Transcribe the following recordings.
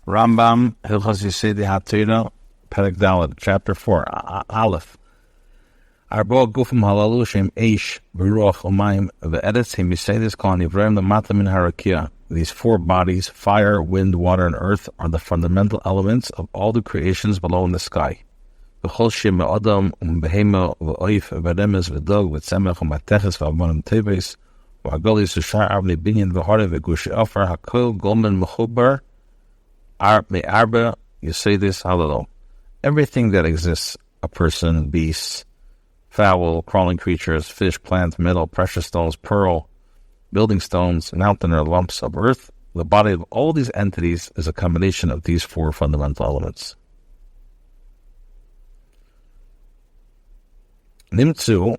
Rambam Hilchos Yesodei haTorah Perek Chapter 4 Aleph. Arbo gufim halalu shem eish beruach umayim ve'eretz him Yesodei kol nivraim lemata min harakia. These four bodies, fire, wind, water, and earth, are the fundamental elements of all the creations below in the sky. V'chol shem me'adam u'behema v'oif v'remes v'dog v'tzemech u'mateches v'avonim teves v'agolis v'shar avnei binyan v'hare v'gushi afar hakol golmen mechubar me'arba Yesodei haTorah. Everything that exists, a person, beasts, fowl, crawling creatures, fish, plants, metal, precious stones, pearl, building stones, mountain or lumps of earth, the body of all these entities is a combination of these four fundamental elements. Nimtzu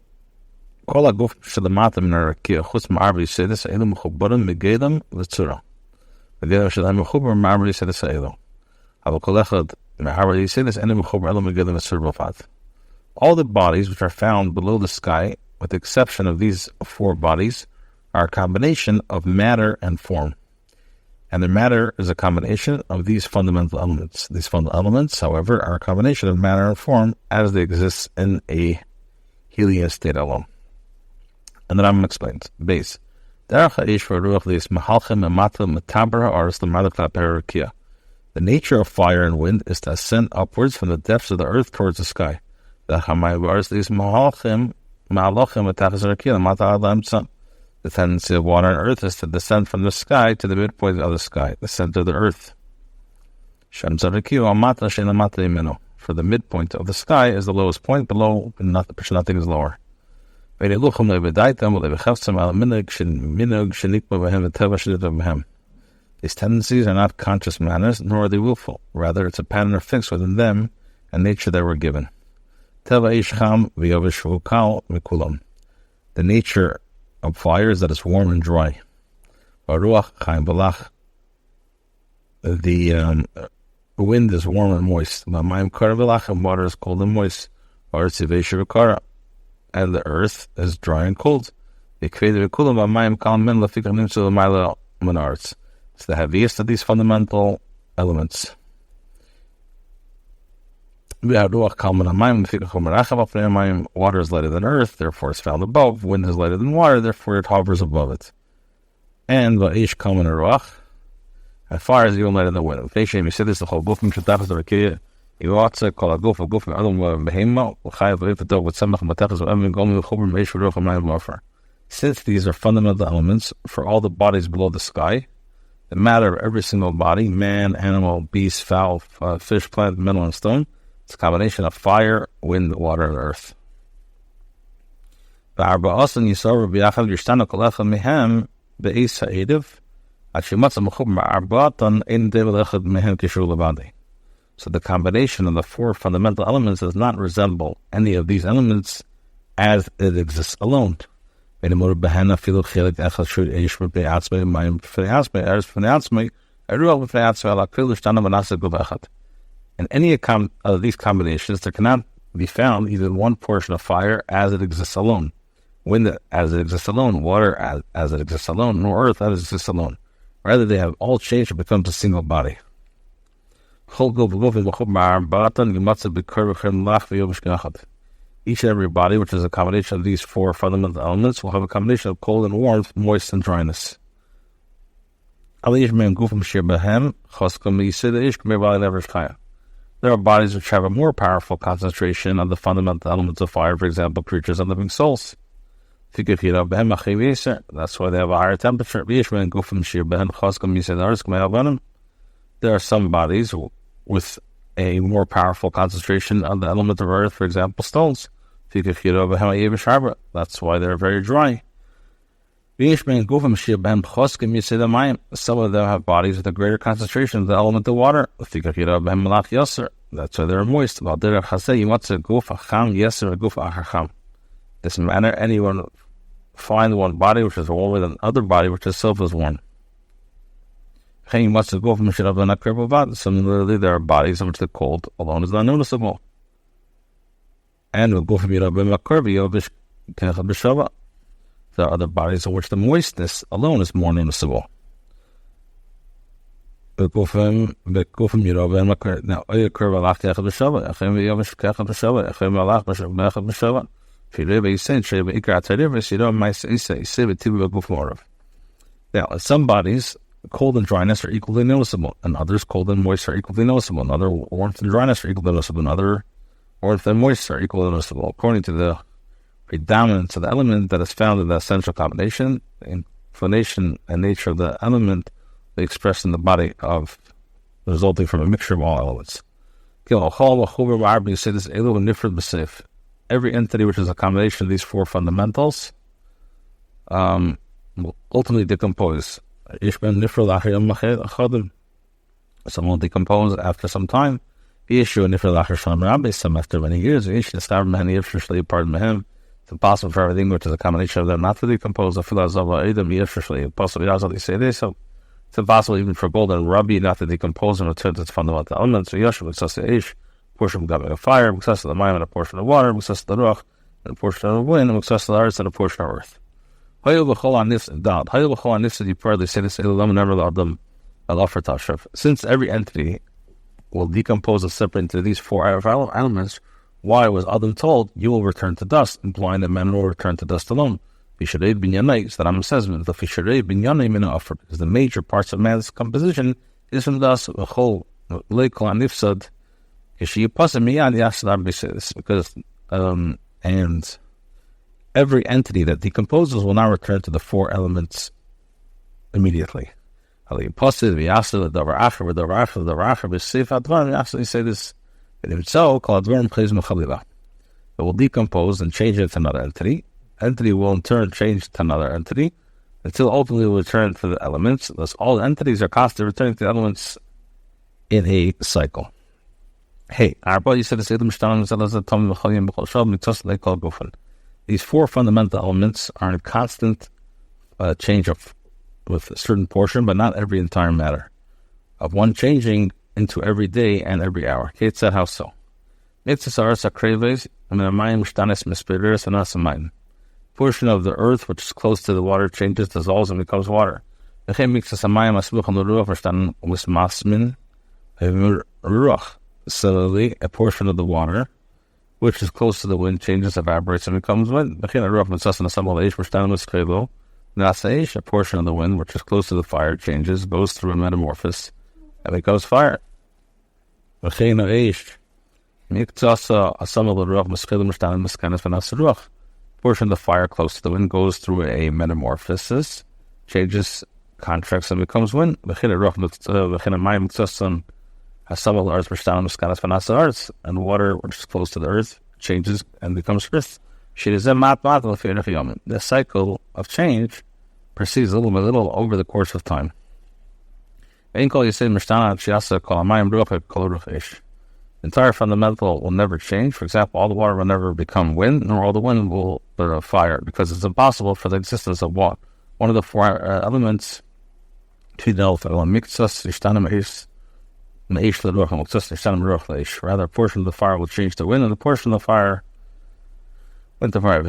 kol haguf shelamata min harakia chutz ma'arba Yesodei ha'elu mechubarim megedam v'tzura. Megedam shelam mechubar ma'arba Yesodei ha'elu. Aval kol echad me'arba Yesodei ha'elu mechubar elu megedam v'tzura b'fad. All the bodies which are found below the sky, with the exception of these four bodies, are a combination of matter and form. And the matter is a combination of these fundamental elements. These fundamental elements, however, are a combination of matter and form as they exist in a Helian state alone. And then Rambam explains. Base. The nature of fire and wind is to ascend upwards from the depths of the earth towards the sky. The tendency of water and earth is to descend from the sky to the midpoint of the sky, the center of the earth. For the midpoint of the sky is the lowest point, below nothing is lower. These tendencies are not conscious manners, nor are they willful. Rather, it's a pattern fixed within them and nature they were given. The nature of fire is that it's warm and dry. The wind is warm and moist. And water is cold and moist. And the earth is dry and cold. It's the heaviest of these fundamental elements. Water is lighter than earth, therefore it's found above. Wind is lighter than water, therefore it hovers above it. And fire is even lighter than wind. You said this the whole gufim shetachas the Yotze kol haguf haguf adam behema u'chayav v'yifadov v'tzemach v'matechas v'emim golmi v'chubar me'ish v'ruach v'mayim v'afar. Since these are fundamental elements for all the bodies below the sky, the matter of every single body, man, animal, beast, fowl, fish, plant, metal, and stone, it's a combination of fire, wind, water, and earth. So the combination of the four fundamental elements does not resemble any of these elements as it exists alone. In any of these combinations, there cannot be found even one portion of fire as it exists alone, wind as it exists alone, water as it exists alone, nor earth as it exists alone. Rather, they have all changed and become a single body. Each and every body, which is a combination of these four fundamental elements, will have a combination of cold and warmth, moist and dryness. There are bodies which have a more powerful concentration of the fundamental elements of fire, for example, creatures and living souls. That's why they have a higher temperature. There are some bodies with a more powerful concentration of the element of earth, for example, stones. That's why they're very dry. Some of them have bodies with a greater concentration of the element of water. That's why they're moist. This manner, anyone find one body which is warmer than another body which itself is warm. Similarly, there are bodies in which the cold alone is not noticeable. And there are other bodies in which the moistness alone is more noticeable. Begufim Yeroba now occur Malach Echad B'Shava, Echem Yomish Echad B'Shava, Echem Malach Echad B'Shava. Now, in some bodies, cold and dryness are equally noticeable, and others, cold and moist, are equally noticeable, and other warmth and dryness are equally noticeable, and other warmth and moist are equally noticeable, according to the predominance of the element that is found in the essential combination. The inclination and nature of the element they expressed in the body of resulting from a mixture of all elements. Every entity which is a combination of these four fundamentals will ultimately decompose. Some will decompose after some time. Some after many years. It's impossible for everything which is a combination of them not to decompose. It's impossible even for gold and ruby not to decompose and return to its fundamental elements. Portion of a fire, of the mind, and a portion of water, of the ruach, and a portion of wind, and of the earth, and a portion of earth. Since every entity will decompose and separate into these four elements, why was Adam told, you will return to dust, implying that man will return to dust alone? So that Rambam says, because the major parts of man's composition is from dust, because and every entity that decomposes will now return to the four elements immediately. They say this, it will decompose and change it to another entity. Entity will in turn change to another entity until ultimately will return to the elements. Thus, all entities are constantly returning to the elements in a cycle. Hey, these four fundamental elements are in constant change with a certain portion, but not every entire matter, of one changing into every day and every hour. Kate said, how so? Portion of the earth which is close to the water changes, dissolves, and becomes water. Similarly, a portion of the water which is close to the wind changes, evaporates, and becomes wind. A portion of the wind which is close to the fire changes, goes through a metamorphosis, and becomes fire. Portion of the fire close to the wind goes through a metamorphosis, changes, contracts, and becomes wind. Some of the earth and water which is close to the earth changes and becomes earth. The cycle of change proceeds little by little over the course of time. The entire fundamental will never change. For example, all the water will never become wind, nor all the wind will burn fire, because it's impossible for the existence of one of the four elements to develop. Rather, a portion of the fire will change to wind, and a portion of the fire went to fire.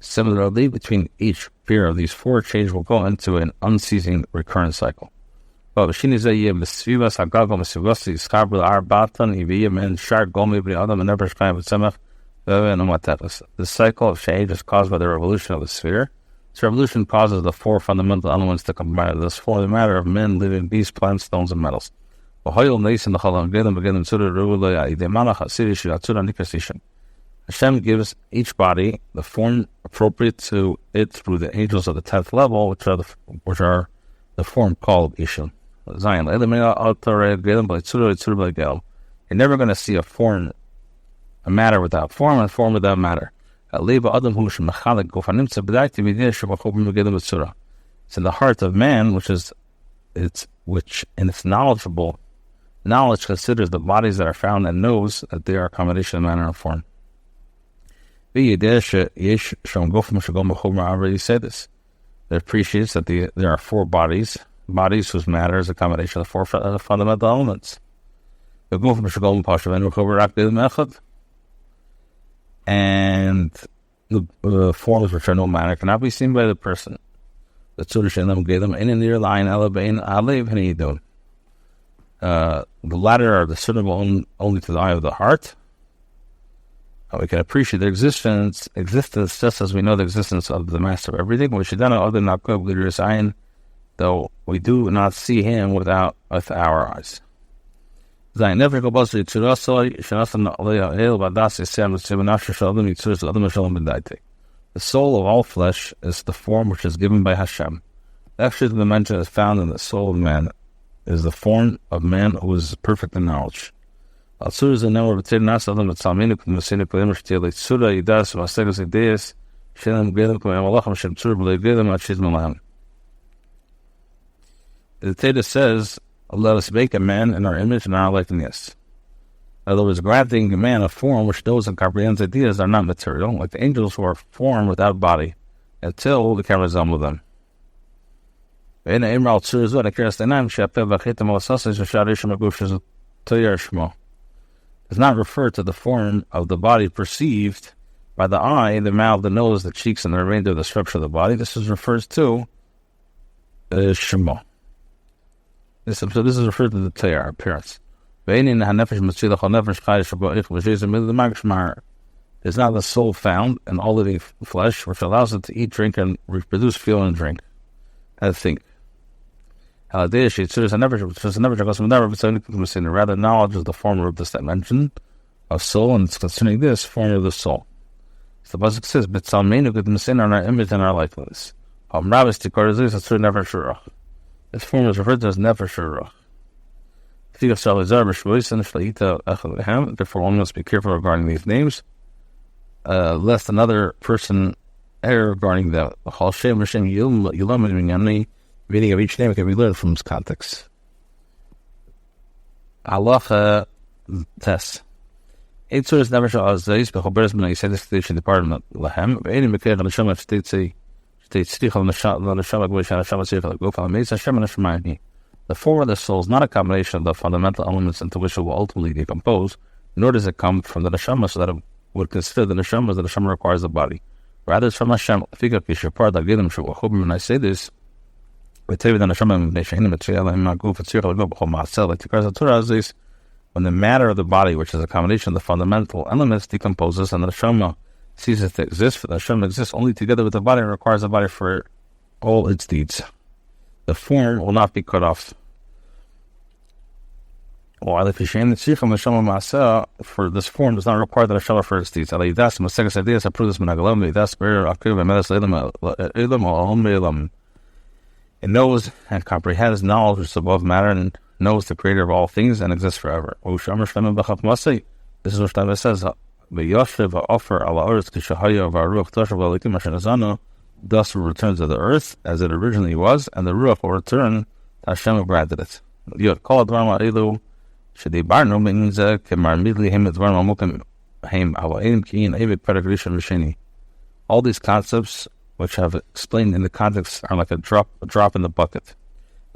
Similarly, between each pair of these four, change will go into an unceasing recurrent cycle. This cycle of change is caused by the revolution of the sphere. This revolution causes the four fundamental elements to combine. Thus, for the matter of men, living beasts, plants, stones, and metals. Hashem gives each body the form appropriate to it through the angels of the 10th level, which are the form called Ishim. You're never going to see a matter without form, and form without matter. It's in the heart of man, which in its knowledgeable knowledge considers the bodies that are found and knows that they are a combination of matter and form. Already said this. It appreciates that there are four bodies whose matter is a combination of four fundamental elements. And the forms which are no matter cannot be seen by the person. The tzur she'enam gedim in near line alabein alev henidon. The latter are discernible only to the eye of the heart. We can appreciate their existence just as we know the existence of the Master of everything. We should not other not sign, though we do not see him with our eyes. The soul of all flesh is the form which is given by Hashem. Actually, the dimension is found in the soul of man, is the form of man who is perfect in knowledge. The Torah says, let us make a man in our image and our likeness. In other words, granting a man a form which knows and comprehends ideas are not material, like the angels who are formed without body, until we can resemble them. It does not refer to the form of the body perceived by the eye, the mouth, the nose, the cheeks, and the remainder of the structure of the body. This refers to Shema. This is referred to the Torah, appearance. It's not the soul found in all living flesh, which allows it to eat, drink, and reproduce, feel, and drink. I think. Rather, knowledge is the former of this dimension of soul, and it's concerning this form of the soul. So the pasuk says, in our image and our likeness. This form is referred to as Nefesh Ruach. Therefore, one must be careful regarding these names, lest another person err regarding them. Meaning of each name can be learned from its context. Halacha test. Eight surahs never shall azayis bechoberes b'nei Yesodei station department lahem. Ve'enim mekir l'neshama shteitzei shteitzich l'neshama g'vei shaneshama tzich l'gof ha'meitz Hashem n'eshemayni. The form of the soul is not a combination of the fundamental elements into which it will ultimately decompose, nor does it come from the neshama so that it would consider the neshama as the neshama requires the body. Rather, it's from Hashem. Figure kishapar da'gedim shu'achobim when I say this. When the matter of the body, which is a combination of the fundamental elements, decomposes, and the neshama ceases to exist, for the neshama exists only together with the body and requires the body for all its deeds. The form will not be cut off. For this form does not require the neshama for its deeds. It knows and comprehends knowledge which is above matter and knows the creator of all things and exists forever. This is what Shlomo says. Thus will return to the earth as it originally was, and the Ruach will return to Hashem who granted it. All these concepts which have explained in the context are like a drop in the bucket.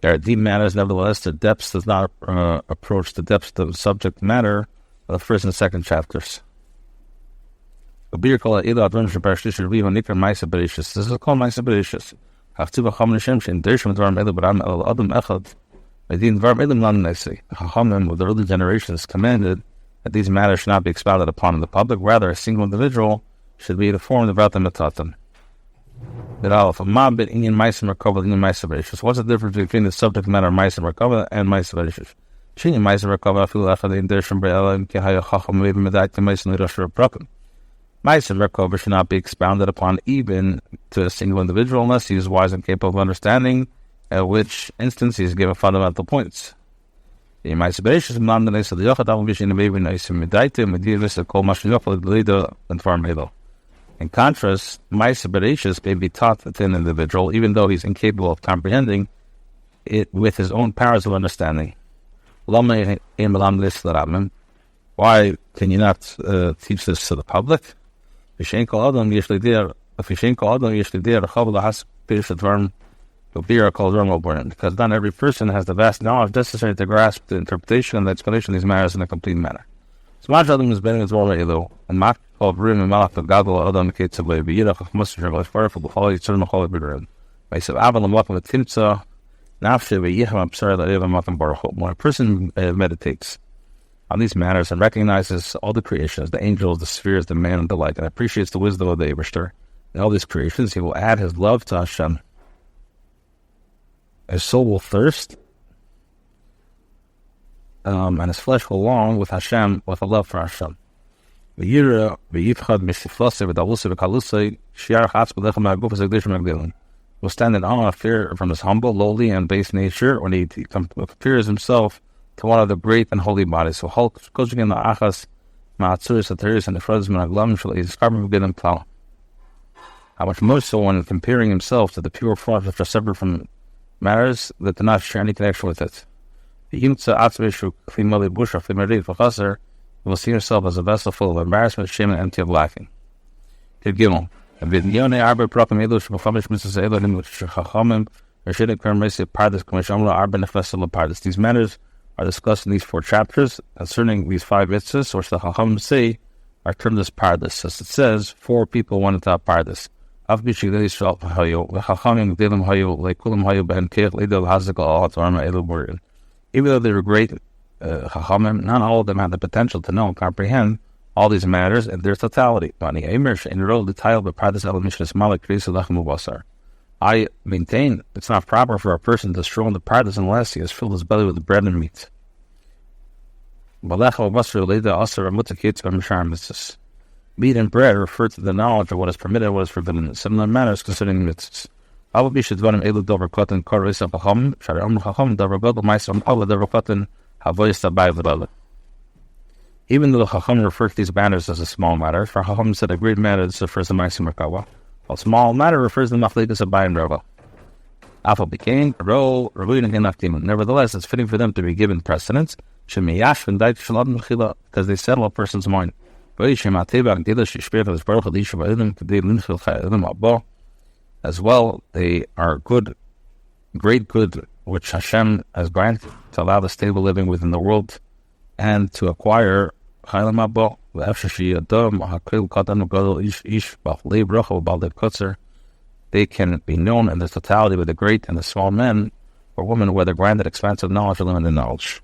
They are deep matters, nevertheless, their depths does not approach the depths of the subject matter of the first and second chapters. This is called Maisa Bereshis. Chachamim of the early generations commanded that these matters should not be expounded upon in the public. Rather, a single individual should be informed about them and taught them. What's the difference between the subject matter Maisa Merkava and Maisa Bereshis? Maisa Merkava should not be expounded upon even to a single individual unless he is wise and capable of understanding, at which instance he is given fundamental points. In contrast, Maisa Bereshis may be taught to an individual, even though he's incapable of comprehending it with his own powers of understanding. Why can you not teach this to the public? Because not every person has the vast knowledge necessary to grasp the interpretation and the explanation of these matters in a complete manner. When a person meditates on these matters and recognizes all the creations, the angels, the spheres, the man, and the like, and appreciates the wisdom of the Eibishter and all these creations, he will add his love to Hashem. His soul will thirst, and his flesh will long with Hashem, with a love for Hashem. Will stand in awe of fear from his humble, lowly, and base nature when he compares himself to one of the great and holy bodies. So, how much more so when comparing himself to the pure forms which are separate from matters that do not share any connection with it. He will see himself as a vessel full of embarrassment, shame, and empty of lacking. These matters are discussed in these 4 chapters concerning these 5 mitzvahs, which the Chacham say are termed as pardes. As it says, 4 people wanted to have pardes. Even though they were great Chachamim, not all of them had the potential to know and comprehend all these matters in their totality. I maintain it's not proper for a person to stroll in the pardes unless he has filled his belly with bread and meat. Meat and bread refer to the knowledge of what is permitted and what is forbidden. Similar matters concerning mitzvahs. Even though the Chacham referred to these matters as a small matter, for Chacham said a great matter this refers to Ma'asim Merkava, while small matter refers to the Machlikas of Abai and Rava. Alpha became Ro, Ravuin, and Genachtim. Nevertheless, it's fitting for them to be given precedence, because they settle a person's mind. As well, they are good, great good, which Hashem has granted to allow the stable living within the world and to acquire they can be known in the totality with the great and the small men or women, whether granted expansive knowledge or limited knowledge.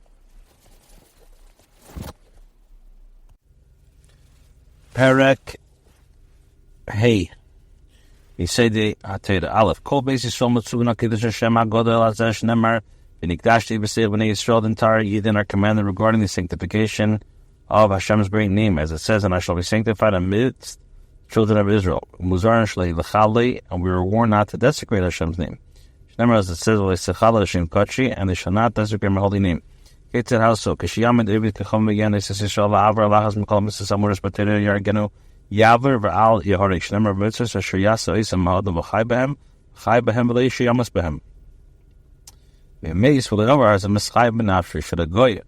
Perek Hey Yesodei haTorah Aleph Kol Beis Yisrael Mitzvah Kiddush Hashem HaGodel Azeh Shnemar V'nikdashti B'Seir B'nei Yisrael the entire Yidden are commanded regarding the sanctification of Hashem's great name, as it says, and I shall be sanctified amidst children of Israel. Muzar Shlei L'Chalei, and we were warned not to desecrate Hashem's name. Shnemar, as it says, L'Sechala L'Shem Kachi, and they shall not desecrate my holy name. Ketzad how so? K'shiyamid David K'chom V'yan Yisrael Yisrael La'avar Allahas M'kol Mitzvah Samuras B'Terei Yargenu Yaver V'al Yehorik Shnemar Mitzvah Asher Yasa Isam Ma'odam V'chai B'hem Chai B'hem V'lei Shiyamas B'hem V'meis V'le'ovar as a Mischai B'nafshi. Should a goy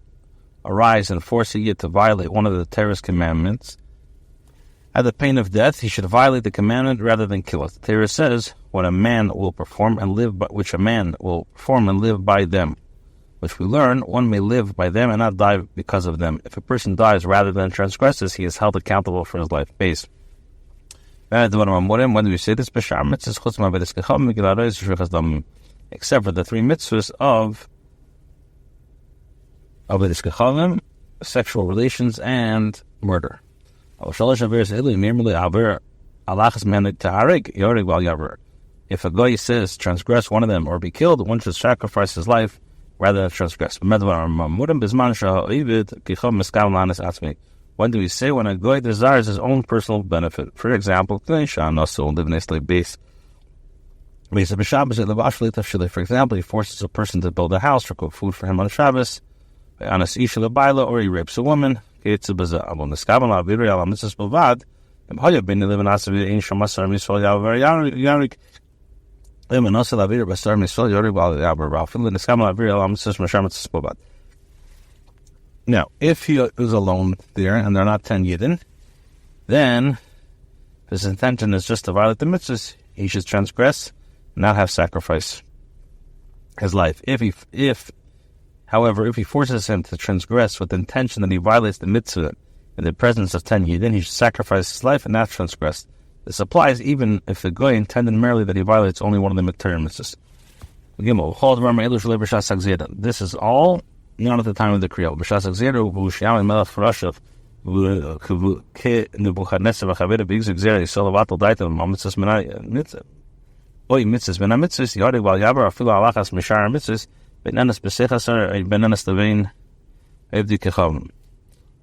arise and force a yid to violate one of the Torah's commandments, at the pain of death, he should violate the commandment rather than kill it. The Torah says, "What a man will perform and live by, which a man will perform and live by them," which we learn, one may live by them and not die because of them. If a person dies rather than transgresses, he is held accountable for his life. Base. When do we say this? Except for the 3 mitzvahs of the sexual relations and murder. If a guy says transgress one of them or be killed, one should sacrifice his life rather than transgress. When do we say? When a guy desires his own personal benefit? For example, for example, he forces a person to build a house or cook food for him on Shabbos, or he rapes a woman. If a Now, if he is alone there and there are not 10 Yidden, then his intention is just to violate the mitzvahs. He should transgress and not have sacrifice his life. However, if he forces him to transgress with the intention that he violates the mitzvah in the presence of 10 Yidden, he should sacrifice his life and not transgress. This applies even if the guy intended merely that he violates only one of the Torah mitzvahs. This is all not at the time of the Kriya.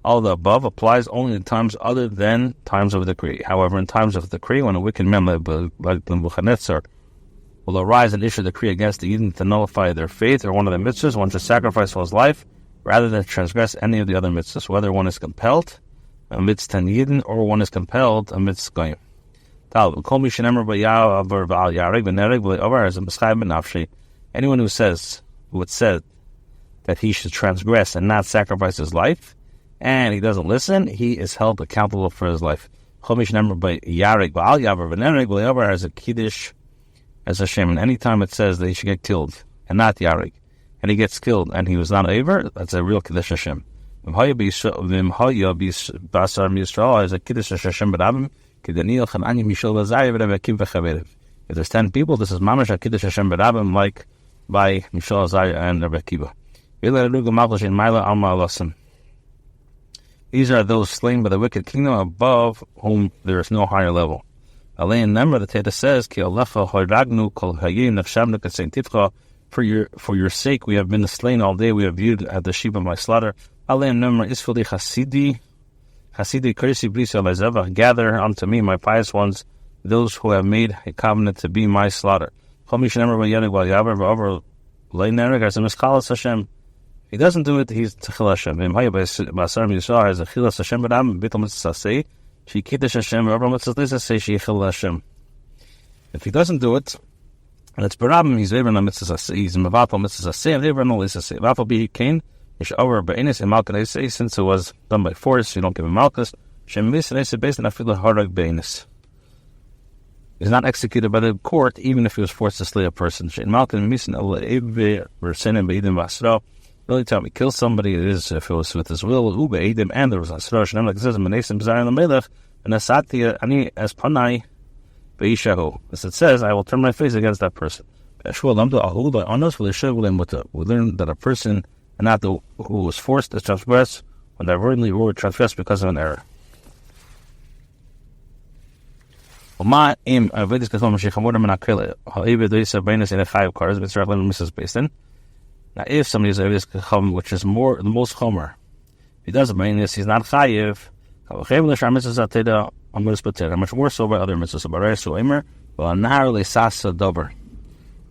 All the above applies only in times other than times of the decree. However, in times of the decree, when a wicked man like Nebuchadnezzar will arise and issue a decree against the Yidden to nullify their faith or one of the mitzvahs, one should sacrifice for his life rather than transgress any of the other mitzvahs, whether one is compelled amidst 10 Yidden or one is compelled amidst Goyim. Anyone who would say that he should transgress and not sacrifice his life, and he doesn't listen, he is held accountable for his life. As a kiddush as Hashem, and any time it says that he should get killed and not yarig, and he gets killed and he was not over, that's a real kiddush Hashem. As a kiddush Hashem, if there's 10 people, this is mamash a kiddush Hashem b'rabim, like by Mishal Azariah and Rabbi Akiva. These are those slain by the wicked kingdom, above whom there is no higher level. Alain Nemra, the Teda says, for your sake we have been slain all day, we have viewed at the sheep of my slaughter. Alain Nemra isfili chasidi kursi brisa lezevach, gather unto me, my pious ones, those who have made a covenant to be my slaughter. If he doesn't do it, he's Techil Hashem. If he doesn't do it, and it's Barabim, he's Eber na mitzvah saseh, he's Mavapo mitzvah saseh, and Eber no lisaseh. Vafal be Cain, Ish over Ba'inus and Malchus, since it was done by force, you don't give him Malchus. Shem Misnese based on Afila Harag Ba'inus. He's not executed by the court, even if he was forced to slay a person. Shein Malchus Misin Allah Ebe Versenim Beidim Vasra. The only time he kills somebody is if it was with his will, Ube Edim, and there was Asra. Shenem like says, Menesim Zayin Lamelech, and Asatia Ani as Panai Beishahu. As it says, I will turn my face against that person. We learn that a person, and not who was forced to transgress, when they verdantly were transgressed because of an error. Now, if somebody is Avedis Kacham, which is the most chomer, if he does it, he's not chayiv. Much more so by other mitzvahs.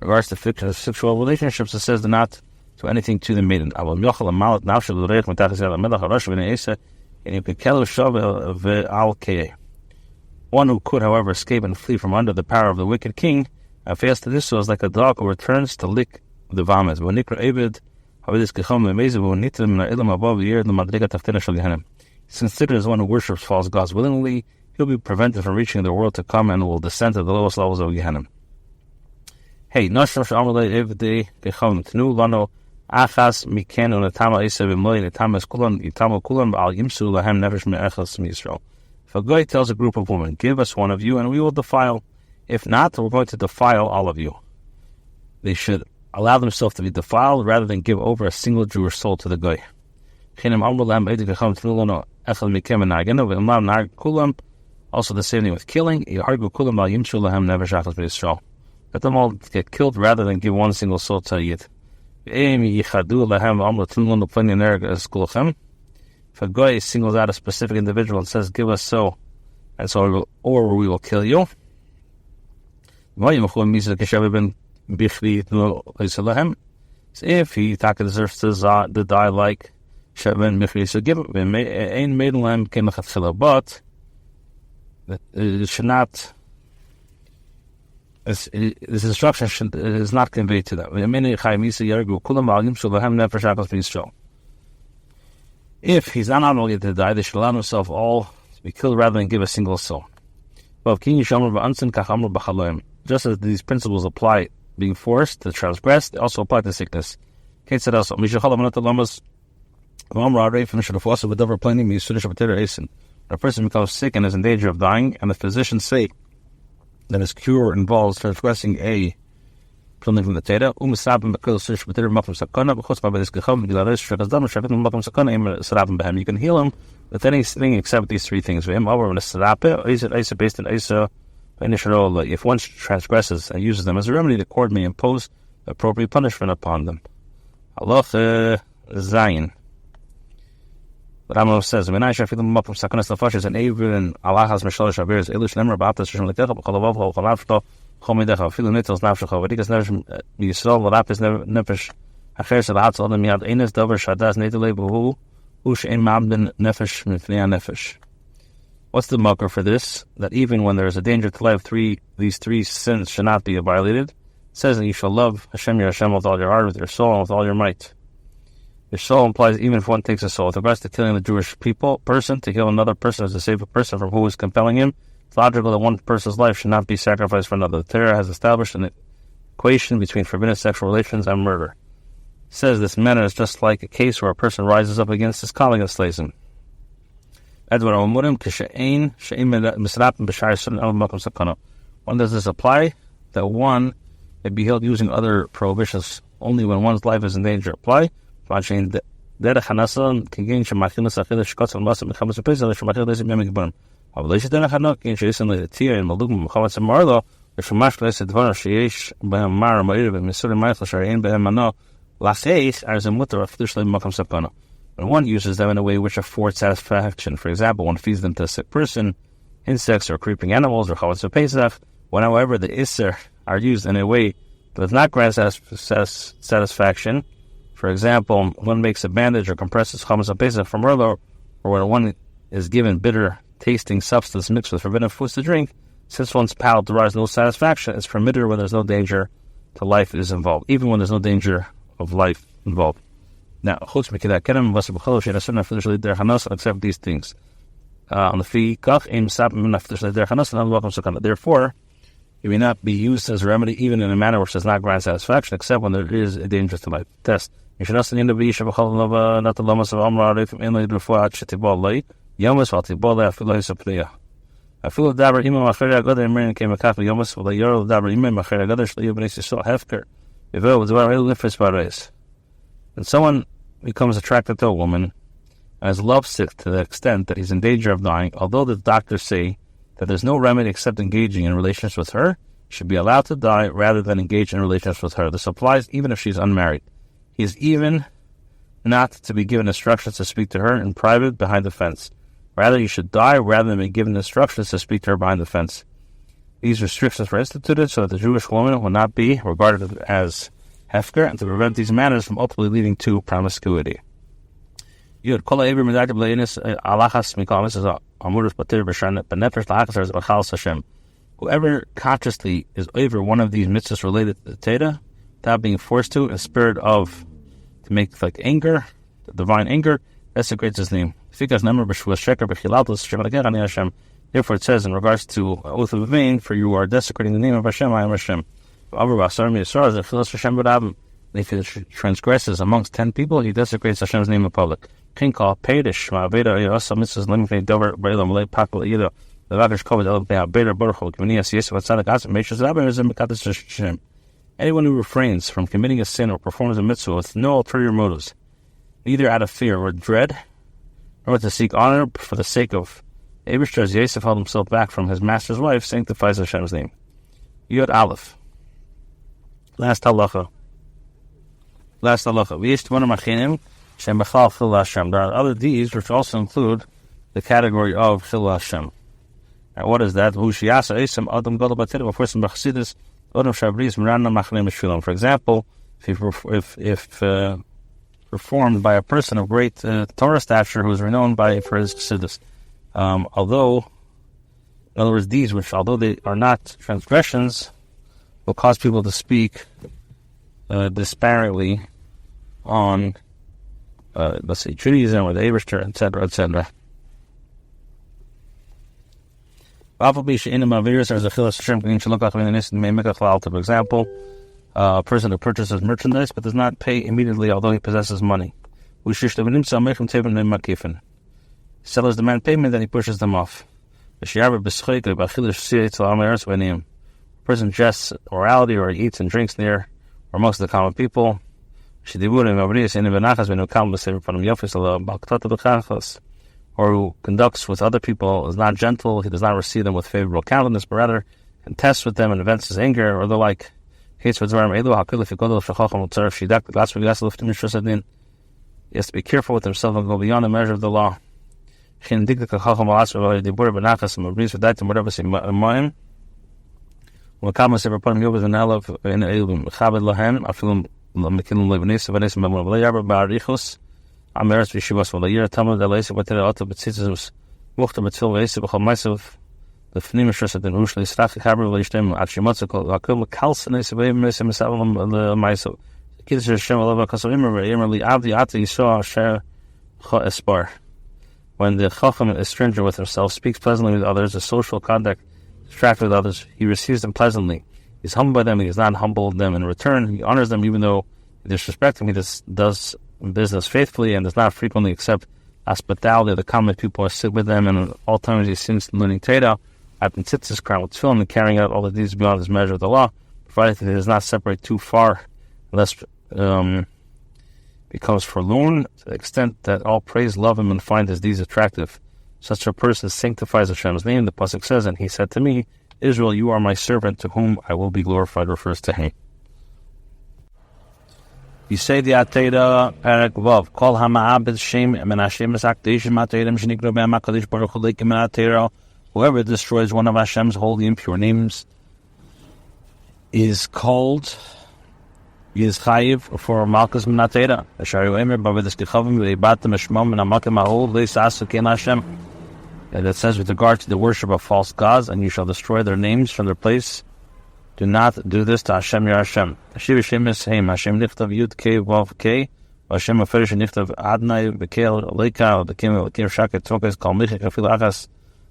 Regards to sexual relationships, it says not to anything to the maiden. One who could, however, escape and flee from under the power of the wicked king, fails to this so is like a dog who returns to lick the vomit. He's considered as one who worships false gods willingly. He'll be prevented from reaching the world to come and will descend to the lowest levels of Gehenna. Hey, Nashrash Amalei Evdei Gechon Tnu Lano Achas Miken Unatama Esav Imloy Natamas Kulan Itamo Kulan Al Yimsu Lahem Nefesh Me'echas Misrael. If a guy tells a group of women, give us one of you and we will defile. If not, we're going to defile all of you. They should allow themselves to be defiled rather than give over a single Jewish soul to the guy. Also the same thing with killing. Let them all get killed rather than give one single soul to a Yid. If a guy singles out a specific individual and says, give us so, and so, or we will kill you. So if he deserves to die like Sheben Michri, so give him ein made lamb came but it should not. This instruction is not conveyed to them. If he's not obligated to die, they should allow themselves all to be killed rather than give a single soul. Just as these principles apply being forced to transgress, they also apply to sickness. A person becomes sick and is in danger of dying, and the physicians say that his cure involves transgressing a something from the Torah. You can heal him with anything except these three things. If one transgresses and uses them as a remedy, the court may impose appropriate punishment upon them. Halacha Zayin. The Rambam says, "When I shall feel them up from sakanas nefashos and even Allah's mishlosh avirs elish nemer ba'atas shem lekecha b'cholavav cholavto chomidecha filu nitzos nafshecha v'dikas nefesh yisrael l'rapis nefesh acher shel hatz adam yad eines davar shadas nedelei b'hu u'she'en ma'abden nefesh mifnei nefesh." What's the marker for this? That even when there is a danger to life, these three sins should not be violated. It says that you shall love Hashem your Hashem with all your heart, with your soul, and with all your might. Your soul implies even if one takes a soul. With regards to killing the Jewish person, to kill another person is to save a person from who is compelling him. It's logical that one person's life should not be sacrificed for another. The Torah has established an equation between forbidden sexual relations and murder. It says this manner is just like a case where a person rises up against his colleague and slays him. When does this apply? That one may be held using other prohibitions only when one's life is in danger. Apply. Even when there's no when one uses them in a way which affords satisfaction. For example, one feeds them to a sick person, insects or creeping animals, or chametz pesach. When, however, the iser are used in a way that does not grant satisfaction, for example, one makes a bandage or compresses chametz pesach from murder, or when one is given bitter tasting substance mixed with forbidden foods to drink, since one's palate derives no satisfaction, it's permitted when there's no danger to life is involved, even when there's no danger of life involved. Now, except these things. Therefore, it may not be used as a remedy even in a manner which does not grant satisfaction, except when there is a danger to life. Test. You should also not when someone becomes attracted to a woman and is lovesick to the extent that he's in danger of dying, although the doctors say that there's no remedy except engaging in relations with her, he should be allowed to die rather than engage in relations with her. This applies even if she's unmarried. He is even not to be given instructions to speak to her in private behind the fence. Rather, he should die rather than be given instructions to speak to her behind the fence. These restrictions were instituted so that the Jewish woman will not be regarded as hefker, and to prevent these matters from ultimately leading to promiscuity. Whoever consciously is over one of these mitzvahs related to the Torah, without being forced to, in a spirit of to make like anger, the divine anger, desecrates his name. Therefore, it says in regards to oath of vain, for you are desecrating the name of Hashem. I am Hashem. If he transgresses amongst 10 people, he desecrates Hashem's name in public. The anyone who refrains from committing a sin or performs a mitzvah with no ulterior motives, neither out of fear or dread, nor to seek honor for the sake of Eibishter, as Yosef held himself back from his master's wife, sanctifies Hashem's name. Yod Aleph. Last halacha. There are other deeds which also include the category of Chil Hashem. Now, what is that? For example, if performed by a person of great Torah stature who is renowned for his chassidus. Although, in other words, these which, although they are not transgressions, will cause people to speak disparately on, let's say, Judaism or the Eibishter, etc., etc. For example, a person who purchases merchandise but does not pay immediately although he possesses money. Sellers demand payment, then he pushes them off. person jests morality or eats and drinks near or amongst the common people, or who conducts with other people is not gentle, he does not receive them with favorable countenance, but rather contests with them and vents his anger, or the like. He has to be careful with himself and go beyond the measure of the law. The Fnim Shus den Ushli Strach Haber Lishtem at Shimatzel Akum Kalsen is away Messim Salam the Maiso. Kids are Shem Lava Kasamimmerly Abdi Ati saw Share Espar. When the Chacham is stranger with himself, speaks pleasantly with others, a social conduct, distracted with others, he receives them pleasantly. He's humbled by them, he is not humbled them in return. He honors them even though he disrespects them. He does business faithfully and does not frequently accept hospitality of the common people or sit with them, and at all times he seems learning Torah. I've been sits his crown with tefillin and carrying out all the deeds beyond his measure of the law, provided that he does not separate too far, lest becomes forlorn, to the extent that all praise, love him, and find his deeds attractive. Such a person sanctifies Hashem's name. The pasuk says, and he said to me, Israel, you are my servant, to whom I will be glorified, refers to him. Yesodei haTorah Perek Vav. Kol hama'abed shem min Hashem esakdeshim haTorah shenikro be'am HaKadosh Baruch Hu leikim min haTorah. Whoever destroys one of Hashem's holy and pure names is called Chayiv for Malchus min haTorah. Asharu Emer b'avedas kechavim v'eibatem eshmam min hamakim ha'ol le'sasu ken Hashem. And it says with regard to the worship of false gods, and you shall destroy their names from their place. Do not do this to Hashem your Hashem. Hashem Hashem is Hashem. Hashem nichtav Yud Kei Vav Kei. Hashem aferish nichtav Adnai Bekel Leika Bekem Lekim Shaket Tokas Kal Michik Afil Achas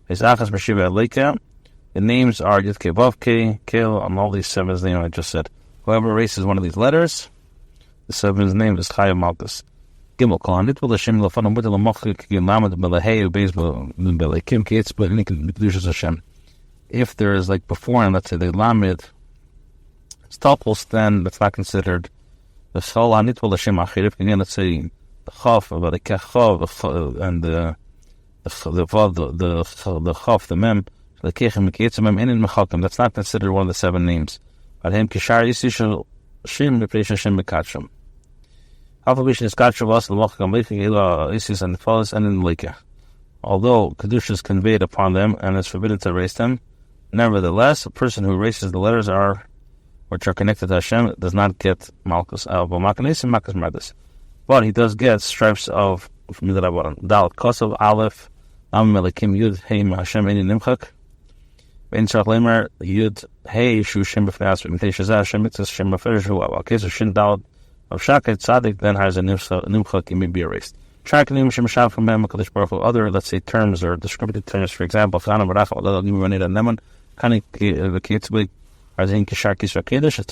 Achas Meshiva Leika. The names are Yud Kei Vav Kei Kel on all these seven names I just said. Whoever erases one of these letters, the seven's name is Chayav Malchus. Gimel Kol Hanitvel Hashem Lefanam Mudel Machlik Gilamad Belahei Beis Belekim Ki Itzbel Nikin B'Kedushas Hashem. If there is like before, and let's say the Lamed stopples, then that's not considered the Chol HaNitvel Hashem Achirif. Again, let's say the Chaf, the Kechov, and the Vav, the Chaf, the Mem, the Kechem, the Kietzemem, and in Mechakim. That's not considered one of the seven names. But him Kishar Yisishal Shim Represh Hashem Bekachim. Alpha Bishan is Kachim Vas the Macham Leichik Ila Isis and the Falas and in Leika. Although Kedusha is conveyed upon them and it's forbidden to erase them, nevertheless, a person who erases the letters which are connected to Hashem does not get Malchus. But he does get stripes of Midrabanan. Dal Kosav Aleph Am Melikim Yud Hey Hashem Eni Nimchak Ben Tzarach Lemer Yud Hey Shu Shem B'Fnei Asper Mitei Shazah Hashem Mitzvah Shem B'Ferish Hu Al Case of Shin Dal of Shaket Tzadik then has a Nimchak it may be erased. Other, let's say, terms or descriptive terms, for example, it's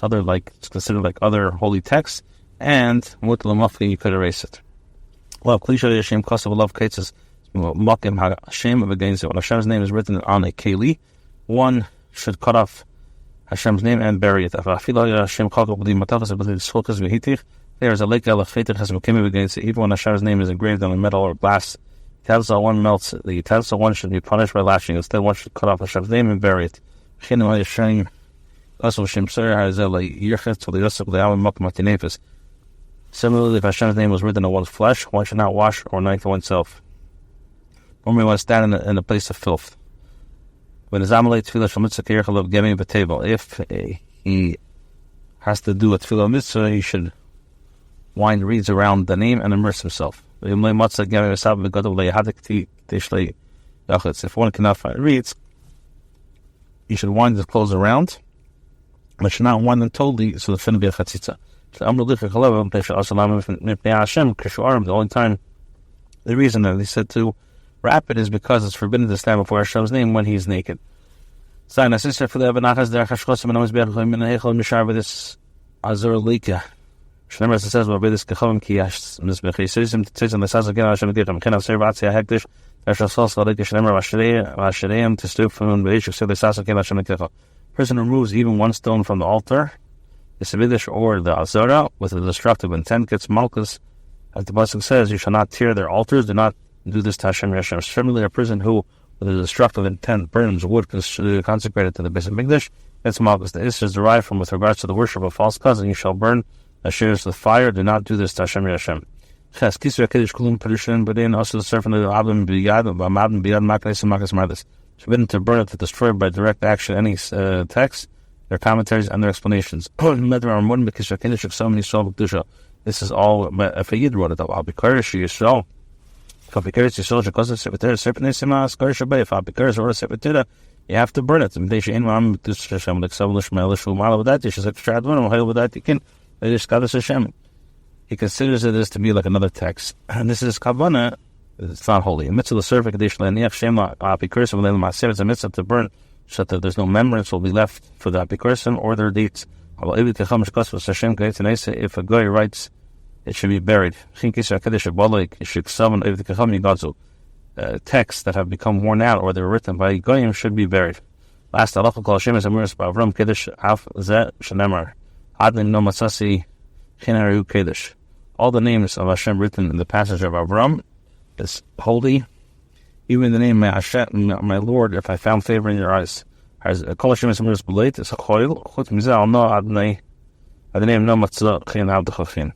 other like it's considered like other holy texts, and you could erase it. Well, Hashem love cases when Hashem's name is written on a keli, one should cut off Hashem's name and bury it. There is a lake elefeted has become against it. Even when Hashem's name is engraved on metal or glass, utensil one melts. The utensil one should be punished by lashing. Instead, one should cut off Hashem's name and bury it. Similarly, if Hashem's name was written on one's flesh, one should not wash or anoint oneself. Normally, one stand in a place of filth. When if he has to do a tefillah mitzvah, he should wind reeds around the name and immerse himself. If one cannot find reeds, he should wind his clothes around, but should not wind them totally, so the fin will be a chatzitza. The only time, the reason that he said to wrap it is because it's forbidden to stand before Hashem's name when he is naked. Remember, as it says, "Vabedes kechavim ki misbechei sisim tzitzim lesas again Hashem dichem chen aser v'atzia hektish v'shasol sadik shnemer v'ashereim to stoop from beish so lesas again Hashem dichem." Person removes even one stone from the altar, the Sevidish or the Azora, with a destructive intent, gets malchus. As the Pasuk says, you shall not tear their altars, do not do this to Hashem Yashem. Similarly, a person who, with a destructive intent, burns wood consecrated to the Beis HaMikdash, gets malchus. The Isra is derived from with regards to the worship of false gods, and you shall burn asheros with fire, do not do this to Hashem Yashem. Ches kisra kiddush kulum perushin, but in also the servant of the abim biyad maknes and makas mardis. Forbidden to burn it, to destroy by direct action any text, their commentaries and their explanations. This is all if a yid wrote it. I'll be Kurdish Yisrael. If I'll be Kurdish Yisrael, because it's a serpent is Simas Kurdish Bay. If I'll be Kurdish or a serpentida, you have to burn it. And they should in one this Hashem like Savlish Melish Mala with that. This is extra one. I'll with that. You can. They just got this Hashem. He considers it as to be like another text, and this is Kavana. It's not holy. In mitzvah the servant kaddish le'aniach shema apikurim v'leil maaser. It's a mitzvah to burn, so that there's no remembrance will be left for the apikurim or their deeds. If a guy writes, it should be buried. Texts that have become worn out or they were written by goyim should be buried. Last halacha kol Hashem is amiras ba'avram kiddush af zeh shenemar adlin no matzasi chinaru kiddush. All the names of Hashem written in the passage of Avram is holy. Even the name my Hashem, my Lord, if I found favor in your eyes. As kol Hashem is amiras b'leit is choil chut mizeh al no adnei adnei no matzah chin avdachachin.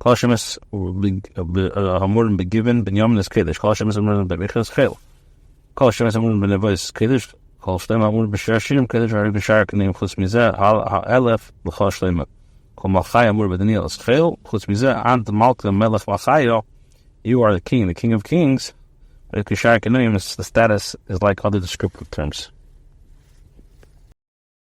Kol Hashem is hamurim begiven binyamin is kiddush. Kol Hashem is hamurim b'michas chel. Kol Hashem is hamurim b'nevois kiddush. Kol Hashem hamurim b'shashirim kiddush. Ari b'shar k'neim chutz mizeh ha'elef l'chol shlema. Kol malchai hamur b'daniel is chel. Chutz mizeh ant malka melech malchayo. You are the king of kings. But if b'shar k'neim, the status is like other descriptive terms.